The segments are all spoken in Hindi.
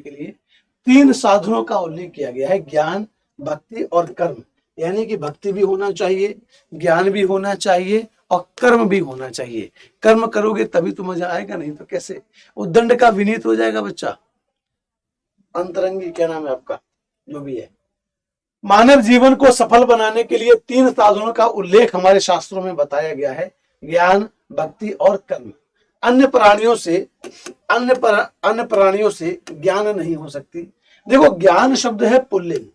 के लिए 3 साधनों का उल्लेख किया गया है, ज्ञान, भक्ति और कर्म। यानी कि भक्ति भी होना चाहिए, ज्ञान भी होना चाहिए और कर्म भी होना चाहिए। कर्म करोगे तभी तो मजा आएगा, नहीं तो कैसे? उद्दंड का विनीत हो जाएगा बच्चा। अंतरंगी क्या नाम है आपका, जो भी है। मानव जीवन को सफल बनाने के लिए 3 साधनों का उल्लेख हमारे शास्त्रों में बताया गया है, ज्ञान, भक्ति और कर्म। अन्य प्राणियों से ज्ञान नहीं हो सकती। देखो, ज्ञान शब्द है पुल्लिंग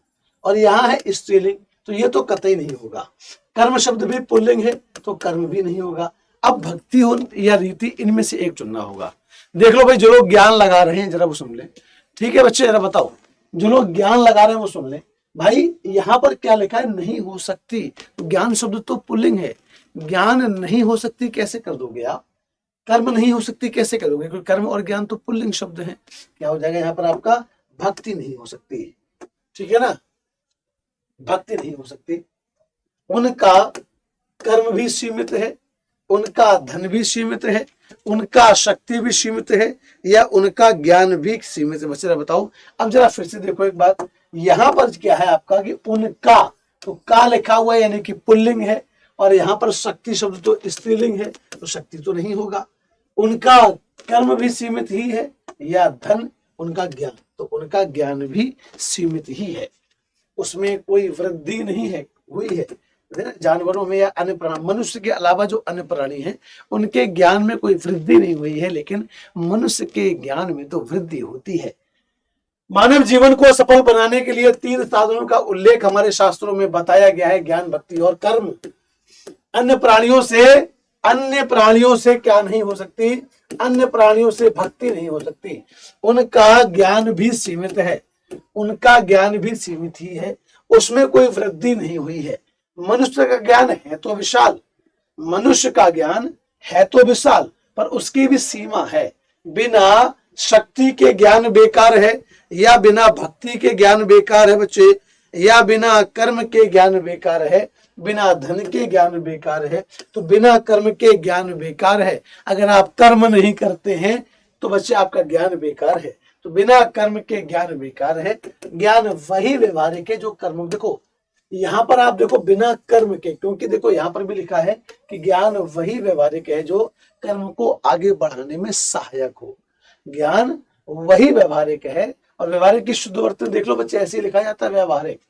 और यहाँ है स्त्रीलिंग, तो ये तो कतई नहीं होगा। कर्म शब्द भी पुल्लिंग है तो कर्म भी नहीं होगा। अब भक्ति हो या रीति, इनमें से एक चुनना होगा। देख लो भाई, जो लोग ज्ञान लगा रहे हैं जरा वो सुन ले। ठीक है बच्चे, जरा बताओ, जो लोग ज्ञान लगा रहे हैं वो सुन ले। भाई यहाँ पर क्या लिखा है, नहीं हो सकती। तो ज्ञान शब्द तो पुल्लिंग है, ज्ञान नहीं हो सकती कैसे कर दोगे आप? कर्म नहीं हो सकती कैसे करोगे? क्योंकि कर्म और ज्ञान तो पुल्लिंग शब्द है। क्या हो जाएगा यहाँ पर आपका? भक्ति नहीं हो सकती। ठीक है ना, भक्ति नहीं हो सकती। उनका कर्म भी सीमित है, उनका धन भी सीमित है, उनका शक्ति भी सीमित है, या उनका ज्ञान भी सीमित है। बच्चे बताओ। अब जरा फिर से देखो एक बात, यहाँ पर क्या है आपका कि उनका, तो का लिखा हुआ है यानी कि पुल्लिंग है, और यहाँ पर शक्ति शब्द तो स्त्रीलिंग है, तो शक्ति तो नहीं होगा। उनका कर्म भी सीमित ही है, या धन, उनका ज्ञान, तो उनका ज्ञान भी सीमित ही है, उसमें कोई वृद्धि नहीं है हुई है। जानवरों में या अन्य प्राणी, मनुष्य के अलावा जो अन्य प्राणी हैं उनके ज्ञान में कोई वृद्धि नहीं हुई है, लेकिन मनुष्य के ज्ञान में तो वृद्धि होती है। मानव जीवन को सफल बनाने के लिए 3 साधनों का उल्लेख हमारे शास्त्रों में बताया गया है, ज्ञान, भक्ति और कर्म। अन्य प्राणियों से क्या नहीं हो सकती? अन्य प्राणियों से भक्ति नहीं हो सकती। उनका ज्ञान भी सीमित है, उनका ज्ञान भी सीमित ही है, उसमें कोई वृद्धि नहीं हुई है। मनुष्य का ज्ञान है तो विशाल, मनुष्य का ज्ञान है तो विशाल, पर उसकी भी सीमा है। बिना शक्ति के ज्ञान बेकार है, या बिना भक्ति के ज्ञान बेकार है बच्चे, या बिना कर्म के ज्ञान बेकार है, बिना धन के ज्ञान बेकार है। तो बिना कर्म के ज्ञान बेकार है। अगर आप कर्म नहीं करते हैं तो बच्चे आपका ज्ञान बेकार है। तो बिना कर्म के ज्ञान बेकार है। ज्ञान वही व्यवहारिक है जो कर्म, देखो यहाँ पर आप देखो बिना कर्म के, क्योंकि देखो यहाँ पर भी लिखा है कि ज्ञान वही व्यवहारिक है जो कर्म को आगे बढ़ाने में सहायक हो। ज्ञान वही व्यवहारिक है, और व्यवहारिक की शुद्ध अर्थ देख लो बच्चे, ऐसे लिखा जाता है व्यवहारिक,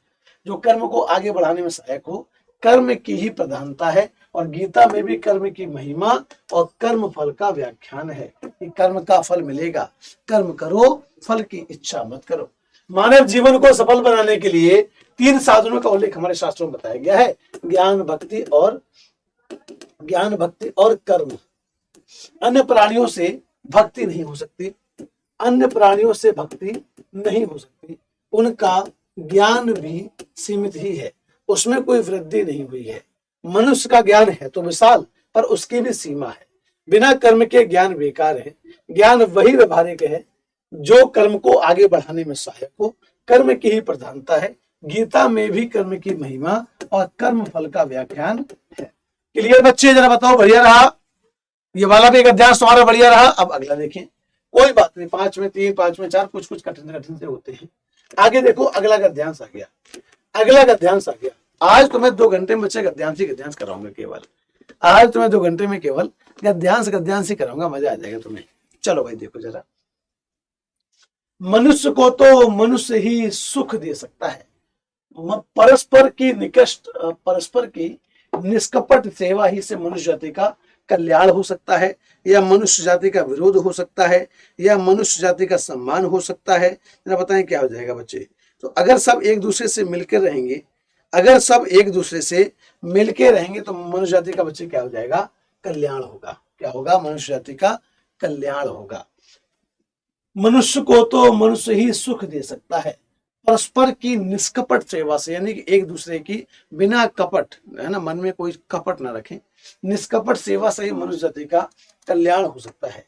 जो कर्म को आगे बढ़ाने में सहायक हो। कर्म की ही प्रधानता है, और गीता में भी कर्म की महिमा और कर्म फल का व्याख्यान है कि कर्म का फल मिलेगा, कर्म करो, फल की इच्छा मत करो। मानव जीवन को सफल बनाने के लिए 3 साधनों का उल्लेख हमारे शास्त्रों में बताया गया है, ज्ञान, भक्ति और कर्म। अन्य प्राणियों से भक्ति नहीं हो सकती, अन्य प्राणियों से भक्ति नहीं हो सकती। उनका ज्ञान भी सीमित ही है, उसमें कोई वृद्धि नहीं हुई है। मनुष्य का ज्ञान है तो विशाल, पर उसकी भी सीमा है। बिना कर्म के ज्ञान बेकार है। ज्ञान वही व्यवहारिक है जो कर्म को आगे बढ़ाने में सहायक हो। कर्म की ही प्रधानता है। गीता में भी कर्म की महिमा और कर्म फल का व्याख्यान है। क्लियर बच्चे? जरा बताओ, बढ़िया रहा? ये वाला भी एक अध्याय तुम्हारा बढ़िया रहा। अब अगला देखें, कोई बात नहीं, 5 में 3, 5 में 4, कुछ कठिन से होते हैं। आगे देखो, अगला गद्यांश आ गया। आज तुम्हें 2 घंटे में बच्चे गद्यांश कराऊंगा केवल। आज तुम्हें 2 घंटे में केवल गद्यांश ही कराऊंगा, मजा आ जाएगा तुम्हें। चलो भाई देखो जरा, मनुष्य को तो मनुष्य ही सुख दे सकता है। परस्पर की निष्कपट सेवा ही से मनुष्य जाति का कल्याण हो सकता है, या मनुष्य जाति का विरोध हो सकता है, या मनुष्य जाति का सम्मान हो सकता है। जरा बताएं क्या हो जाएगा बच्चे? तो अगर सब एक दूसरे से मिलकर रहेंगे, तो मनुष्य जाति का बच्चे क्या हो जाएगा? कल्याण होगा। क्या होगा? मनुष्य जाति का कल्याण होगा। मनुष्य को तो मनुष्य ही सुख दे सकता है, परस्पर की निष्कपट सेवा से, यानी कि एक दूसरे की बिना कपट, है ना, मन में कोई कपट ना रखें, निष्कपट सेवा से ही मनुष्य जाति का कल्याण हो सकता है।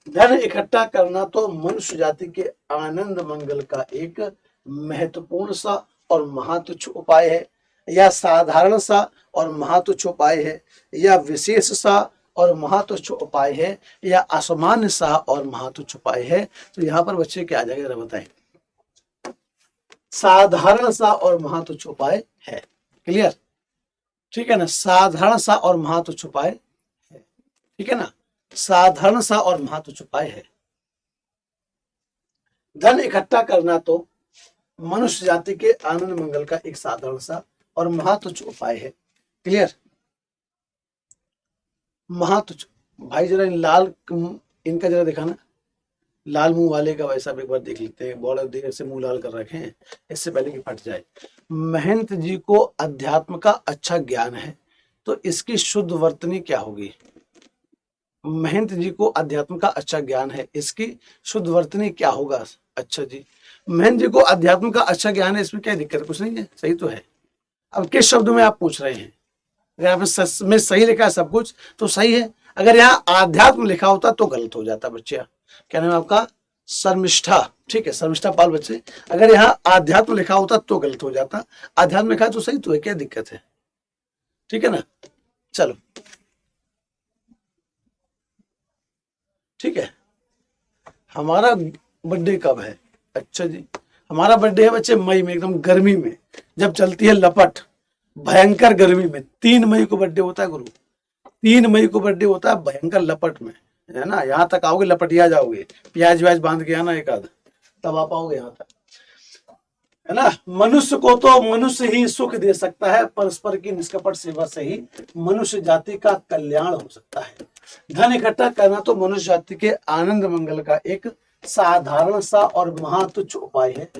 धन इकट्ठा करना तो मनुष्य जाति के आनंद मंगल का एक महत्वपूर्ण सा और महत्वपूर्ण उपाय है, या साधारण सा और महत्वपूर्ण उपाय है, या विशेष सा और महातुच्छ उपाय है या असामान्य सा और महातुच्छ उपाय है, तो यहाँ पर बच्चे क्या आ जाएगा जरा बताएं। साधारण सा और महातुच्छ उपाय है। क्लियर, ठीक है ना, साधारण सा और महातुच्छ उपाय है, ठीक है ना, साधारण सा और महातुच्छ उपाय है। धन इकट्ठा करना तो मनुष्य जाति के आनंद मंगल का एक साधारण सा और महातुच्छ उपाय है। क्लियर, महातुच्छ। भाई जरा लाल इनका जरा दिखाना, लाल मुंह वाले का वैसा एक बार देख लेते हैं, बहुत देर से मुंह लाल कर रखे हैं, इससे पहले कि फट जाए। महंत जी को अध्यात्म का अच्छा ज्ञान है, तो इसकी शुद्ध वर्तनी क्या होगी। महंत जी को अध्यात्म का अच्छा ज्ञान है, इसकी शुद्ध वर्तनी क्या होगा। अच्छा जी, महंत जी को अध्यात्म का अच्छा ज्ञान है, इसमें क्या दिक्कत है, कुछ नहीं है, सही तो है। अब किस शब्द में आप पूछ रहे हैं, अगर आपने सही लिखा है सब कुछ तो सही है, अगर यहाँ आध्यात्म लिखा होता तो गलत हो जाता बच्चे। क्या नाम है आपका, शर्मिष्ठा, ठीक है, शर्मिष्ठा पाल बच्चे। अगर यहाँ आध्यात्म लिखा होता तो गलत हो जाता, आध्यात्म लिखा तो सही तो है, क्या दिक्कत है, ठीक है ना। चलो ठीक है, हमारा बर्थडे कब है। अच्छा जी, हमारा बर्थडे है बच्चे मई में, एकदम गर्मी में, जब चलती है लपट, भयंकर गर्मी में। 3 मई को बर्थडे होता है गुरु, 3 मई को बर्थडे होता है, भयंकर लपट में, है ना। यहाँ तक आओगे लपटिया जाओगे, प्याज व्याज बांध के आना एक आध, तब आ पाओगे यहाँ तक, है ना। मनुष्य को तो मनुष्य ही सुख दे सकता है, परस्पर की निष्कपट सेवा से ही मनुष्य जाति का कल्याण हो सकता है। धन इकट्ठा करना तो मनुष्य जाति के आनंद मंगल का एक साधारण सा और महातुच्छ उपाय है,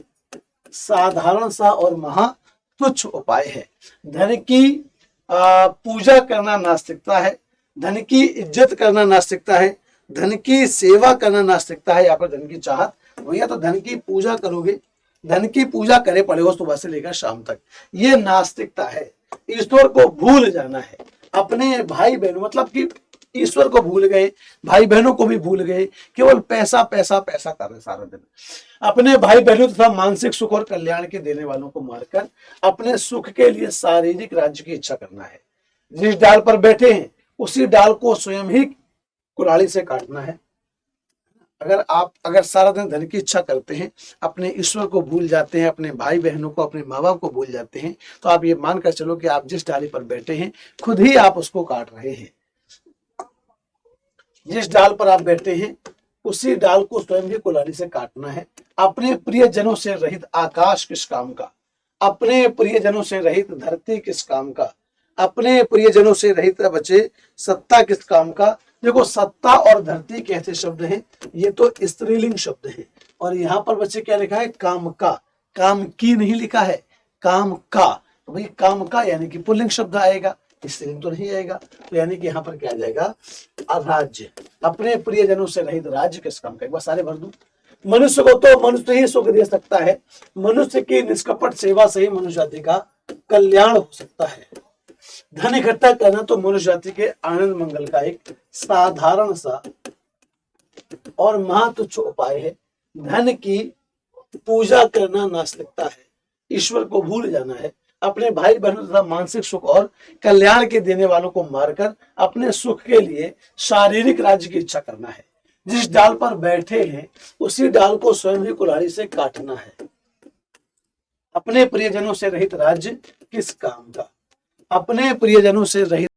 साधारण सा और महातुच्छ उपाय है। धन की पूजा करना नास्तिकता है, धन की इज्जत करना नास्तिकता है, धन की सेवा करना नास्तिकता है, या फिर धन की चाहत। भैया तो धन की पूजा करोगे, धन की पूजा करे पड़ेगा सुबह से लेकर शाम तक, ये नास्तिकता है। ईश्वर को भूल जाना है, अपने भाई बहनों, मतलब कि ईश्वर को भूल गए, भाई बहनों को भी भूल गए, केवल पैसा पैसा पैसा कर रहे सारा दिन। अपने भाई बहनों तथा मानसिक सुख और कल्याण के देने वालों को मारकर अपने सुख के लिए शारीरिक राज्य की इच्छा करना है। जिस डाल पर बैठे हैं उसी डाल को स्वयं ही कुल्हाड़ी से काटना है। अगर सारा दिन धन की इच्छा करते हैं, अपने ईश्वर को भूल जाते हैं, अपने भाई बहनों को, अपने माँ बाप को भूल जाते हैं, तो आप ये मानकर चलो कि आप जिस डाली पर बैठे हैं खुद ही आप उसको काट रहे हैं। जिस डाल पर आप बैठे हैं उसी डाल को स्वयं ही कुल्हाड़ी से काटना है। अपने प्रियजनों से रहित आकाश किस काम का, अपने प्रियजनों से रहित धरती किस काम का, अपने प्रियजनों से रहित बचे सत्ता किस काम का। देखो सत्ता और धरती कैसे शब्द हैं, ये तो स्त्रीलिंग शब्द है, और यहाँ पर बच्चे क्या लिखा है, काम का, काम की नहीं लिखा है, काम का। तो भाई काम का यानी कि पुल्लिंग शब्द आएगा, स्त्रीलिंग तो नहीं आएगा, तो यानी कि यहाँ पर क्या आ जाएगा, राज्य। अपने प्रियजनों से रहित राज्य किस काम का, एक बार सारे भर दूं। मनुष्य को तो मनुष्य ही सुख दे सकता है, मनुष्य की निष्कपट सेवा से ही मनुष्य जाति का कल्याण हो सकता है। धन इकट्ठा करना तो मनुष्य जाति के आनंद मंगल का एक साधारण सा और महत्वपूर्ण उपाय है। धन की पूजा करना नास्तिकता है, ईश्वर को भूल जाना है, अपने भाई बहनों तथा मानसिक सुख और कल्याण के देने वालों को मारकर अपने सुख के लिए शारीरिक राज्य की इच्छा करना है। जिस डाल पर बैठे हैं उसी डाल को स्वयं ही कुल्हाड़ी से काटना है। अपने प्रियजनों से रहित राज्य किस काम का, अपने प्रियजनों से रहित